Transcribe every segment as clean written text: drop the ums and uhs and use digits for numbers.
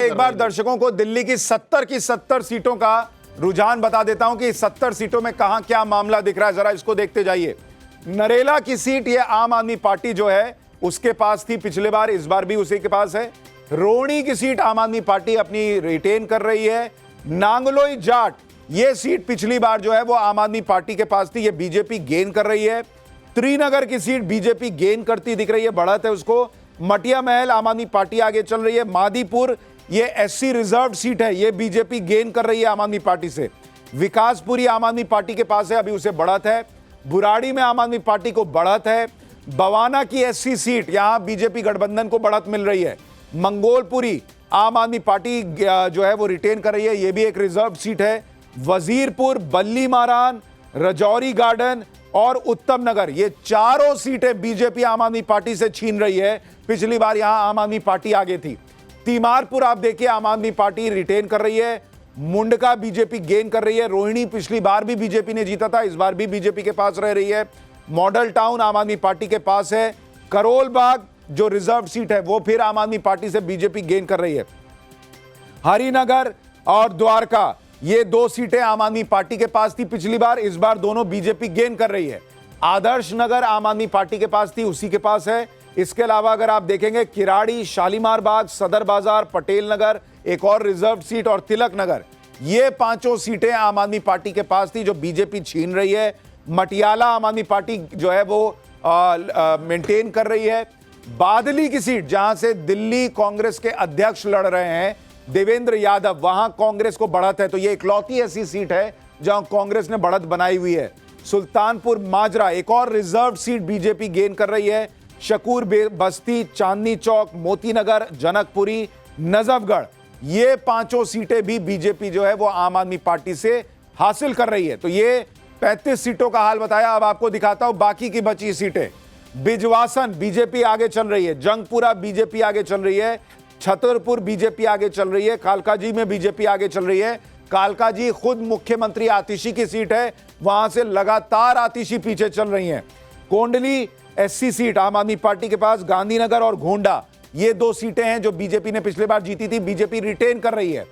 एक बार दर्शकों को दिल्ली की 70 की 70 सीटों का रुझान बता देता हूं कि 70 सीटों में कहां क्या मामला दिख रहा है, जरा इसको देखते जाइए। नरेला की सीट ये आम आदमी पार्टी जो है उसके पास थी पिछले बार, इस बार भी उसी के पास है। रोहनी की सीट आम आदमी पार्टी अपनी रिटेन कर रही है। नांगलोई जाट ये सीट पिछली बार जो है वो आम आदमी पार्टी के पास थी, ये बीजेपी गेन कर रही है। त्रिनगर की सीट बीजेपी गेन करती दिख रही है, बढ़त है उसको। मटिया महल आम आदमी पार्टी आगे चल रही है। मादीपुर ये एससी रिजर्व सीट है, ये बीजेपी गेन कर रही है आम आदमी पार्टी से। विकासपुरी आम आदमी पार्टी के पास है, अभी उसे बढ़त है। बुराड़ी में आम आदमी पार्टी को बढ़त है। बवाना की एससी सीट यहां बीजेपी गठबंधन को बढ़त मिल रही है। मंगोलपुरी आम आदमी पार्टी जो है वो रिटेन कर रही है, ये भी एक रिजर्व सीट है। वजीरपुर, बल्ली मारान, रजौरी गार्डन और उत्तम नगर ये चारों सीटें बीजेपी आम आदमी पार्टी से छीन रही है। पिछली बार यहां आम आदमी पार्टी आगे थी। तीमारपुर आप देखिए आम आदमी पार्टी रिटेन कर रही है। मुंडका बीजेपी गेन कर रही है। रोहिणी पिछली बार भी बीजेपी ने जीता था, इस बार भी बीजेपी के पास रह रही है। मॉडल टाउन आम आदमी पार्टी के पास है। करोल बाग जो रिजर्व सीट है वो फिर आम आदमी पार्टी से बीजेपी गेन कर रही है। हरिनगर और द्वारका ये दो सीटें आम आदमी पार्टी के पास थी पिछली बार, इस बार दोनों बीजेपी गेन कर रही है। आदर्श नगर आम आदमी पार्टी के पास थी, उसी के पास है। इसके अलावा अगर आप देखेंगे किराड़ी, शालीमार बाग, सदर बाजार, पटेल नगर एक और रिजर्व सीट और तिलक नगर, ये पांचों सीटें आम आदमी पार्टी के पास थी जो बीजेपी छीन रही है। मटियाला आम आदमी पार्टी जो है वो मेंटेन कर रही है। बादली की सीट जहां से दिल्ली कांग्रेस के अध्यक्ष लड़ रहे हैं देवेंद्र यादव, वहां कांग्रेस को बढ़त है, तो ये इकलौती ऐसी सीट है जहां कांग्रेस ने बढ़त बनाई हुई है। सुल्तानपुर माजरा एक और रिजर्व सीट बीजेपी गेन कर रही है। शकूर बस्ती, चांदनी चौक, मोतीनगर, जनकपुरी, नजफगढ़ ये पांचों सीटें भी बीजेपी जो है वो आम आदमी पार्टी से हासिल कर रही है। तो ये 35 सीटों का हाल बताया। अब आपको दिखाता हूं बाकी की बची सीटें। बिजवासन बीजेपी आगे चल रही है। जंगपुरा बीजेपी आगे चल रही है। छतरपुर बीजेपी आगे चल रही है। कालकाजी में बीजेपी आगे चल रही है। कालकाजी खुद मुख्यमंत्री आतिशी की सीट है, वहां से लगातार आतिशी पीछे चल रही हैं। कोंडली एससी सीट आम आदमी पार्टी के पास। गांधीनगर और गोंडा ये दो सीटें हैं जो बीजेपी ने पिछले बार जीती थी, बीजेपी रिटेन कर रही है।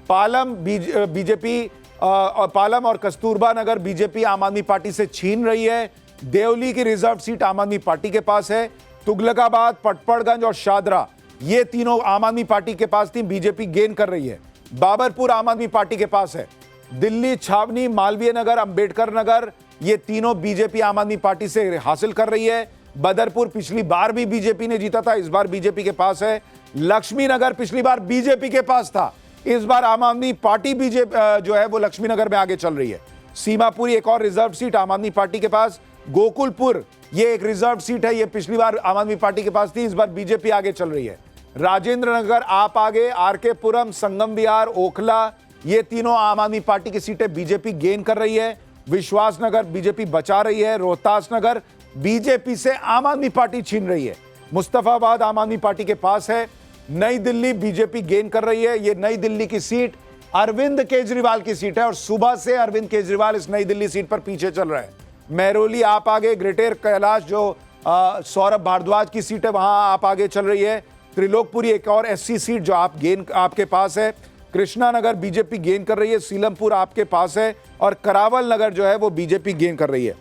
पालम बीजेपी पालम और कस्तूरबा नगर बीजेपी आम आदमी पार्टी से छीन रही है। देवली की रिजर्व सीट आम आदमी पार्टी के पास है। तुगलकाबाद, पटपड़गंज और शादरा ये तीनों आम आदमी पार्टी के पास थी, बीजेपी गेन कर रही है। बाबरपुर आम आदमी पार्टी के पास है। दिल्ली छावनी, मालवीय नगर, अंबेडकर नगर ये तीनों बीजेपी आम आदमी पार्टी से हासिल कर रही है। बदरपुर पिछली बार भी बीजेपी ने जीता था, इस बार बीजेपी के पास है। लक्ष्मी नगर पिछली बार बीजेपी के पास था, इस बार आम आदमी पार्टी बीजेपी जो है वो लक्ष्मी नगर में आगे चल रही है। सीमापुरी एक और रिजर्व सीट आम आदमी पार्टी के पास। गोकुलपुर ये एक रिजर्व सीट है, ये पिछली बार आम आदमी पार्टी के पास थी, इस बार बीजेपी आगे चल रही है। राजेंद्र नगर आप आगे, आरके पुरम, संगम विहार, ओखला ये तीनों आम आदमी पार्टी की सीटें बीजेपी गेन कर रही है। विश्वास नगर बीजेपी बचा रही है। रोहतास नगर बीजेपी से आम आदमी पार्टी छीन रही है। मुस्तफाबाद आम आदमी पार्टी के पास है। नई दिल्ली बीजेपी गेन कर रही है। ये नई दिल्ली की सीट अरविंद केजरीवाल की सीट है और सुबह से अरविंद केजरीवाल इस नई दिल्ली सीट पर पीछे चल रहे हैं। महरौली आप आगे, ग्रेटर कैलाश जो सौरभ भारद्वाज की सीट है वहां आप आगे चल रही है। त्रिलोकपुरी एक और एससी सीट जो आपके पास है। कृष्णा नगर बीजेपी गेन कर रही है। सीलमपुर आपके पास है और करावल नगर जो है वो बीजेपी गेन कर रही है।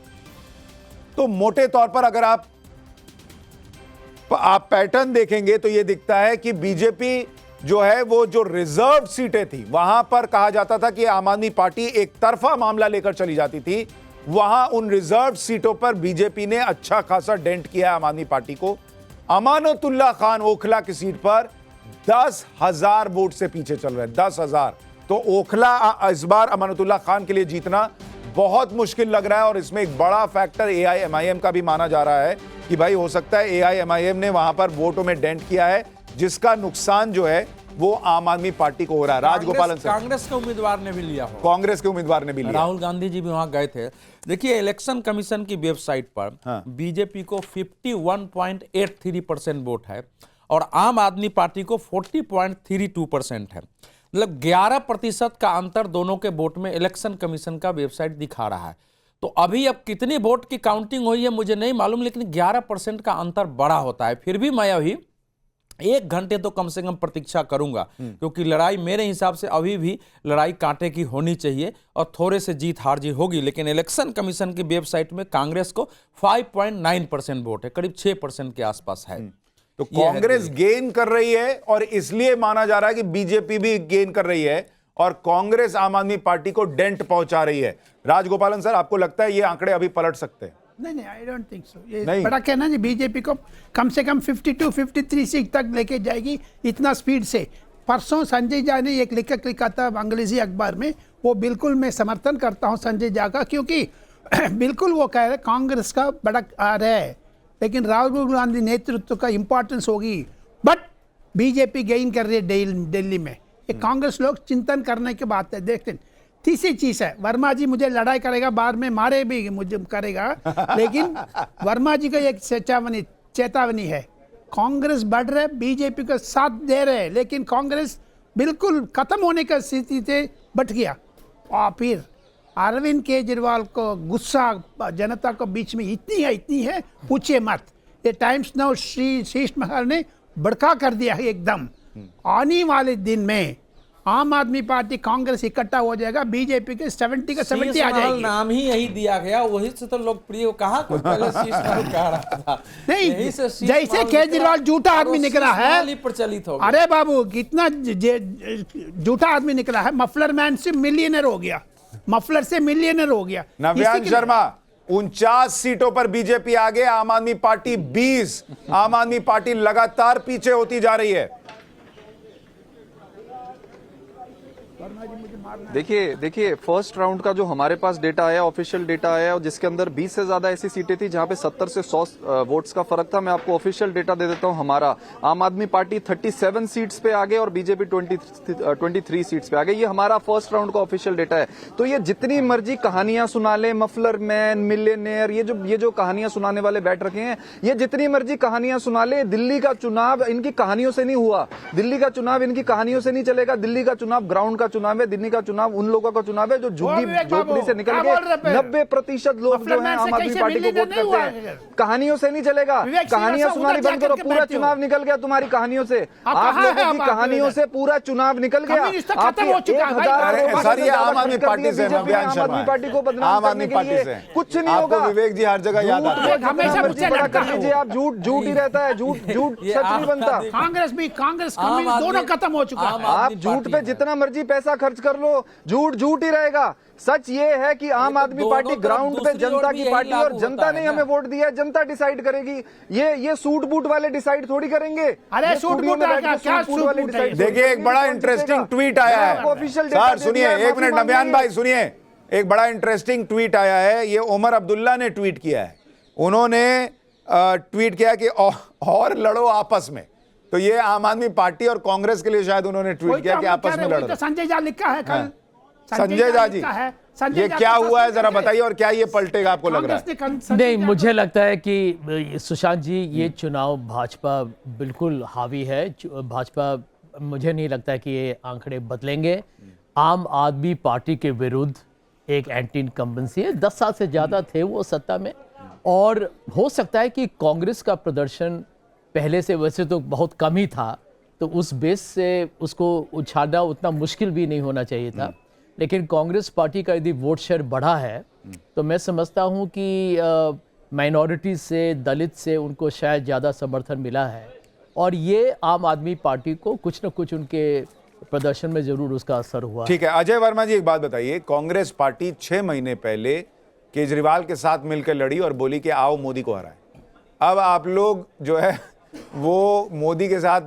तो मोटे तौर पर अगर आप पैटर्न देखेंगे तो यह दिखता है कि बीजेपी जो है वो जो रिजर्व सीटें थी वहां पर कहा जाता था कि आम आदमी पार्टी एक तरफा मामला लेकर चली जाती थी, वहां उन रिजर्व सीटों पर बीजेपी ने अच्छा खासा डेंट किया आम आदमी पार्टी को। अमानतुल्लाह खान ओखला की सीट पर 10,000 वोट से पीछे चल रहे हैं, 10,000। तो ओखला इस बार अमानतुल्लाह खान के लिए जीतना बहुत मुश्किल लग रहा है और इसमें एक बड़ा फैक्टर एआईएमआईएम का भी माना जा रहा है कि भाई हो सकता है एआईएमआईएम ने वहां पर वोटों में डेंट किया है, जिसका नुकसान जो है वो आम आदमी पार्टी को हो रहा है। राजगोपालन कांग्रेस के उम्मीदवार ने भी लिया हो, कांग्रेस के उम्मीदवार ने भी लिया। राहुल गांधी जी भी वहां गए थे। देखिए इलेक्शन कमीशन की वेबसाइट पर बीजेपी को 51.83% वोट है और आम आदमी पार्टी को 40.32% है। मतलब 11% का अंतर दोनों के वोट में इलेक्शन कमीशन का वेबसाइट दिखा रहा है। तो अभी अब कितनी वोट की काउंटिंग हुई है मुझे नहीं मालूम, लेकिन 11% का अंतर बड़ा होता है। फिर भी मैं अभी 1 घंटे तो कम से कम प्रतीक्षा करूंगा, क्योंकि लड़ाई मेरे हिसाब से अभी भी लड़ाई कांटे की होनी चाहिए और थोड़े से जीत हार जी होगी। लेकिन इलेक्शन कमीशन की वेबसाइट में कांग्रेस को 5.9% वोट है, करीब 6% के आसपास है। तो कांग्रेस गेन कर रही है और इसलिए माना जा रहा है कि बीजेपी भी गेन कर रही है और कांग्रेस आम आदमी पार्टी को डेंट पहुंचा रही है। राजगोपालन सर, आपको लगता है ये आंकड़े अभी पलट सकते हैं? नहीं, आई डोंट थिंक सो। ये बड़ा कहना जी, बीजेपी को कम से कम 52-53 सीट तक लेके जाएगी इतना स्पीड से। परसों संजय झा ने एक लिखा था अंग्रेजी अखबार में, वो बिल्कुल मैं समर्थन करता हूं संजय झा का, क्योंकि बिल्कुल वो कह रहे कांग्रेस का बड़ा आ रहा है, लेकिन राहुल गांधी नेतृत्व का इंपॉर्टेंस होगी, बट बीजेपी गेन कर रही है दिल्ली में। ये कांग्रेस लोग चिंतन करने की बात है। देखते हैं तीसरी चीज है, वर्मा जी मुझे लड़ाई करेगा, बाद में मारे भी मुझे करेगा, लेकिन वर्मा जी का एक चेतावनी है, कांग्रेस बढ़ रहे, बीजेपी का साथ दे रहे, लेकिन कांग्रेस बिल्कुल खत्म होने का स्थिति से बट गया। और फिर अरविंद केजरीवाल को गुस्सा जनता को बीच में इतनी है पूछे मत। ये टाइम्स नाउ शीश महल ने भड़का कर दिया है एकदम। आने वाले दिन में आम आदमी पार्टी कांग्रेस इकट्ठा हो जाएगा, बीजेपी के 70 का 70 आ जाएगी। नाम ही यही दिया गया, वही से तो लोकप्रिय कहा कुछ पहले शीश महल कह रहा था। नहीं, जैसे केजरीवाल झूठा आदमी निकला है, प्रचलित हो। अरे बाबू कितना झूठा आदमी निकला है, मफलर मैन से मिलियनर हो गया, मफलर से मिलियनर हो गया। नव्यांश शर्मा, 49 सीटों पर बीजेपी आगे, आम आदमी पार्टी 20। आम आदमी पार्टी लगातार पीछे होती जा रही है। देखिए फर्स्ट राउंड का जो हमारे पास डेटा आया, ऑफिशियल डेटा आया, और जिसके अंदर 20 से ज्यादा ऐसी सीटें थी जहां पे 70 से 100 वोट्स का फर्क था। मैं आपको ऑफिशियल डेटा दे देता हूं हमारा। आम आदमी पार्टी 37 सीट्स पे आगे और बीजेपी 23 सीट्स पे आगे। ये हमारा फर्स्ट राउंड का ऑफिशियल डेटा है। तो ये जितनी मर्जी कहानियां सुना ले, मफलर मैन, मिलियनेयर, ये जो कहानियां सुनाने वाले बैठ रखे हैं, ये जितनी मर्जी कहानियां सुना ले, दिल्ली का चुनाव इनकी कहानियों से नहीं हुआ। दिल्ली का चुनाव इनकी कहानियों से नहीं चलेगा। दिल्ली का चुनाव ग्राउंड का चुनाव है। दिल्ली का चुनाव उन लोगों का चुनाव है जो झोपड़ी से निकल के 90% लोग जो हैं आम आदमी पार्टी को वोट करते हैं। कहानियों से नहीं चलेगा। कहानियां सुनानी बंद करो। पूरा चुनाव निकल गया तुम्हारी कहानियों से। आप लोगों की कहानियों से पूरा चुनाव निकल गया। आम आदमी पार्टी से, आम आदमी पार्टी को बदनाम करने के लिए कुछ नहीं होगा। विवेक जी हर जगह याद आते हैं। हमेशा कर लीजिए आप। झूठ ही रहता है। झूठ सच नहीं बनता। कांग्रेस दोनों खत्म हो चुका है। आप झूठ पे जितना मर्जी पैसा खर्च कर लो, झूठ ही रहेगा। सच ये है कि आम आदमी पार्टी ग्राउंड पे जनता की पार्टी, और जनता ने हमें वोट दिया, जनता डिसाइड करेगी। ये सूट बूट वाले डिसाइड थोड़ी करेंगे। अरे सूट बूट वाले डिसाइड। देखिए एक बड़ा इंटरेस्टिंग ट्वीट आया है सर, सुनिए एक मिनट नव्यान भाई सुनिए। एक बड़ा इंटरेस्टिंग ट्वीट आया है, ये उमर अब्दुल्ला ने ट्वीट किया है। उन्होंने ट्वीट किया कि और लड़ो आपस में। तो ये आम आदमी पार्टी और कांग्रेस के लिए शायद उन्होंने ट्वीट किया कि आपस में लड़ो। संजय झा लिखा है कल। संजय झा जी, ये क्या हुआ है जरा बताइए, और क्या ये पलटेगा आपको लग रहा है? नहीं, मुझे लगता है कि सुशांत जी ये चुनाव भाजपा बिल्कुल हावी है। भाजपा, मुझे नहीं लगता है कि ये आंकड़े बदलेंगे। आम आदमी पार्टी के विरुद्ध एक एंटी इनकम्बेंसी है। 10 साल से ज्यादा थे वो सत्ता में, और हो सकता है कि कांग्रेस का प्रदर्शन पहले से वैसे तो बहुत कम ही था, तो उस बेस से उसको उछालना उतना मुश्किल भी नहीं होना चाहिए था। लेकिन कांग्रेस पार्टी का यदि वोट शेयर बढ़ा है तो मैं समझता हूं कि माइनॉरिटीज से, दलित से उनको शायद ज़्यादा समर्थन मिला है, और ये आम आदमी पार्टी को कुछ न कुछ उनके प्रदर्शन में जरूर उसका असर हुआ। ठीक है अजय वर्मा जी, एक बात बताइए, कांग्रेस पार्टी 6 महीने पहले केजरीवाल के साथ मिलकर लड़ी और बोली कि आओ मोदी को हराएं। अब आप लोग जो है वो मोदी के साथ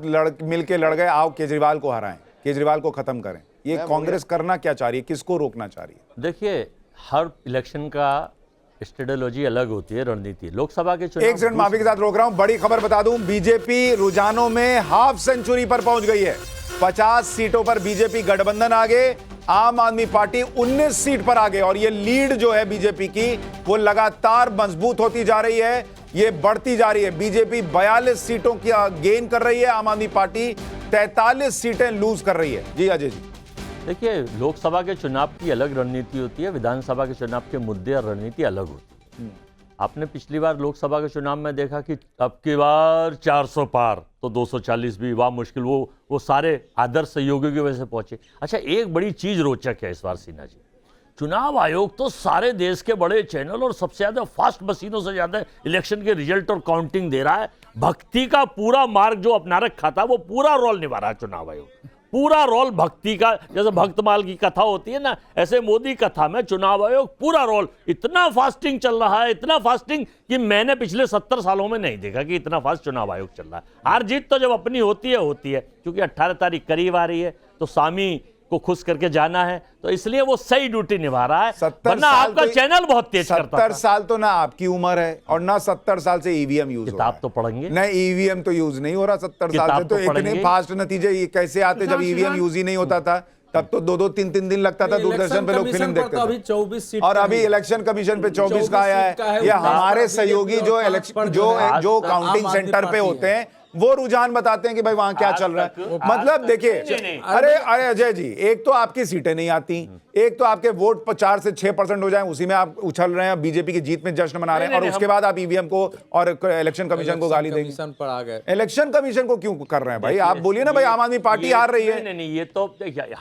मिलके लड़ गए, आओ केजरीवाल को हराएं, केजरीवाल को खत्म करें। ये कांग्रेस करना क्या चाह रही है, किसको रोकना चाह रही है? देखिए, हर इलेक्शन का स्ट्रेटेजी अलग होती है, रणनीति। लोकसभा के चुनाव, एक सेकंड माफी के साथ रोक रहा हूं, बड़ी खबर बता दूं, बीजेपी रुझानों में हाफ सेंचुरी पर पहुंच गई है। 50 सीटों पर बीजेपी गठबंधन आगे, आम आदमी पार्टी 19 सीट पर आगे, और ये लीड जो है बीजेपी की वो लगातार मजबूत होती जा रही है, ये बढ़ती जा रही है। बीजेपी 42 सीटों की गेन कर रही है, आम आदमी पार्टी 43 सीटें लूज कर रही है। जी अजय जी। देखिए, लोकसभा के चुनाव की अलग रणनीति होती है, विधानसभा के चुनाव के मुद्दे और रणनीति अलग होती है। आपने पिछली बार लोकसभा के चुनाव में देखा कि अब की बार 400 पार तो 240 भी वाह मुश्किल, वो सारे आदर्श सहयोगियों की वजह से पहुंचे। अच्छा, एक बड़ी चीज रोचक है इस बार सिन्हा जी, चुनाव आयोग तो सारे देश के बड़े चैनल और सबसे ज्यादा फास्ट मशीनों से ज्यादा इलेक्शन के रिजल्ट और काउंटिंग दे रहा है। भक्ति का पूरा मार्ग जो अपना रखा था वो पूरा रोल निभा रहा है चुनाव आयोग, पूरा रोल भक्ति का। जैसे भक्तमाल की कथा होती है ना, ऐसे मोदी कथा में चुनाव आयोग पूरा रोल, इतना फास्टिंग चल रहा है, इतना फास्टिंग कि मैंने पिछले 70 सालों में नहीं देखा कि इतना फास्ट चुनाव आयोग चल रहा है। हार जीत तो जब अपनी होती है, क्योंकि 18 तारीख करीब आ रही है तो स्वामी को खुश करके जाना है, तो इसलिए वो सही ड्यूटी निभा रहा है। वरना आपका चैनल बहुत तेज करता था। 70 साल तो ना आपकी उम्र है और ना 70 साल से ईवीएम यूज हो रहा है। किताब तो पढ़ेंगे, नहीं ईवीएम तो यूज नहीं हो रहा 70 साल से। तो इतने फास्ट नतीजे ये कैसे आते जब ईवीएम यूज ही नहीं होता था? तब तो 2-2 3-3 दिन लगता था दूरदर्शन पे लोग फिल्म देखते थे। अभी 24 सीट और अभी इलेक्शन कमीशन पे 24 का आया है। ये हमारे सहयोगी जो इलेक्शन जो काउंटिंग सेंटर पे होते हैं वो रुझान बताते हैं कि भाई वहां क्या चल रहा है। मतलब देखिए, अरे अजय जी, एक तो आपकी सीटें नहीं आती, एक तो आपके वोट 4 से 6% हो जाए, उसी में आप उछल रहे हैं, बीजेपी की जीत में जश्न मना रहे हैं, और उसके बाद आप ईवीएम को और इलेक्शन कमीशन को गाली देंगे। पर आ गए, इलेक्शन कमीशन को क्यों कर रहे हैं भाई? आप बोलिए ना भाई, आम आदमी पार्टी हार रही है। नहीं, ये तो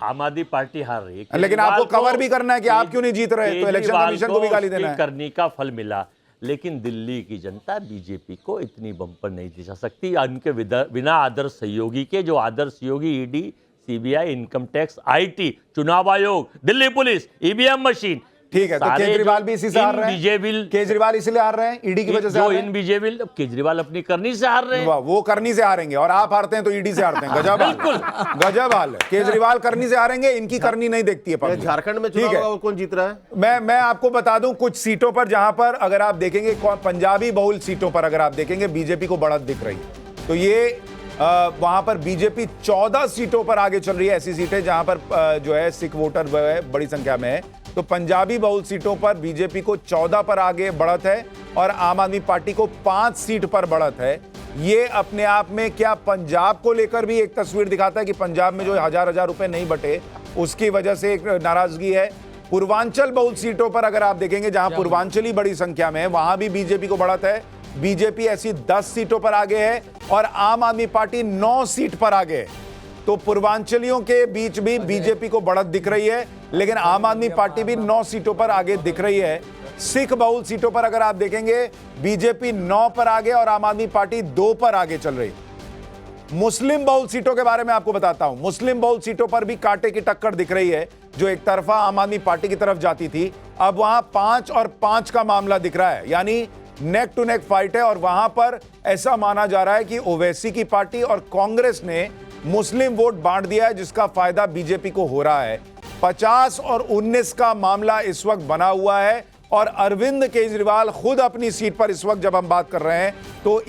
आम आदमी पार्टी हार रही है, लेकिन आपको कवर भी करना है कि आप क्यों नहीं जीत रहे, तो इलेक्शन कमीशन को भी गाली देना है। करने का फल मिला, लेकिन दिल्ली की जनता बीजेपी को इतनी बम्पर नहीं दिखा सकती उनके बिना आदर्श सहयोगी के। जो आदर्श सहयोगी ED, CBI, income tax, IT, चुनाव आयोग, दिल्ली पुलिस, ईवीएम मशीन, ठीक है, तो केजरीवाल भी इसी से हार रहे हैं। केजरीवाल इसलिए हार रहे हैं ईडी की वजह से। जो इनविजिबल, केजरीवाल अपनी करनी से हार रहे हैं। वो करनी से हारेंगे और आप हारते हैं तो ईडी से हारते हैं। गजब बिल्कुल गजब हाल है। केजरीवाल करनी से हारेंगे, इनकी करनी नहीं देखती है। झारखंड में चुनाव होगा, कौन जीत रहा है? मैं आपको बता दूं कुछ सीटों पर जहां पर अगर आप देखेंगे पंजाबी बहुल सीटों पर अगर आप देखेंगे बीजेपी को बढ़त दिख रही है। तो ये वहां पर बीजेपी 14 सीटों पर आगे चल रही है। ऐसी सीटें जहां पर जो है सिख वोटर बड़ी संख्या में है। तो पंजाबी बहुल सीटों पर बीजेपी को 14 पर आगे बढ़त है और आम आदमी पार्टी को 5 सीट पर बढ़त है। ये अपने आप में क्या पंजाब को लेकर भी एक तस्वीर दिखाता है कि पंजाब में जो हजार रुपए नहीं बटे उसकी वजह से एक नाराजगी है। पूर्वांचल बहुल सीटों पर अगर आप देखेंगे, जहां पूर्वांचली बड़ी संख्या में है, वहां भी बीजेपी को बढ़त है। बीजेपी ऐसी 10 सीटों पर आगे है और आम आदमी पार्टी 9 सीट पर आगे है। तो पूर्वांचलियों के बीच भी बीजेपी को बढ़त दिख रही है, लेकिन आम आदमी पार्टी भी 9 सीटों पर आगे दिख रही है। सिख बहुल सीटों पर अगर आप देखेंगे, बीजेपी 9 पर आगे और आम आदमी पार्टी 2 पर आगे चल रही है। मुस्लिम बहुल सीटों के बारे में आपको बताता हूं। मुस्लिम बहुल सीटों पर भी कांटे की टक्कर दिख रही है। जो एक तरफा आम आदमी पार्टी की तरफ जाती थी, अब वहां 5 और 5 का मामला दिख रहा है, यानी नेक टू नेक फाइट है। और वहां पर ऐसा माना जा रहा है कि ओवैसी की पार्टी और कांग्रेस ने मुस्लिम वोट बांट दिया है, जिसका फायदा बीजेपी को हो रहा है। 50 और 19 का मामला इस वक्त बना हुआ है और अरविंद केजरीवाल खुद अपनी सीट पर इस वक्त जब हम बात कर रहे हैं तो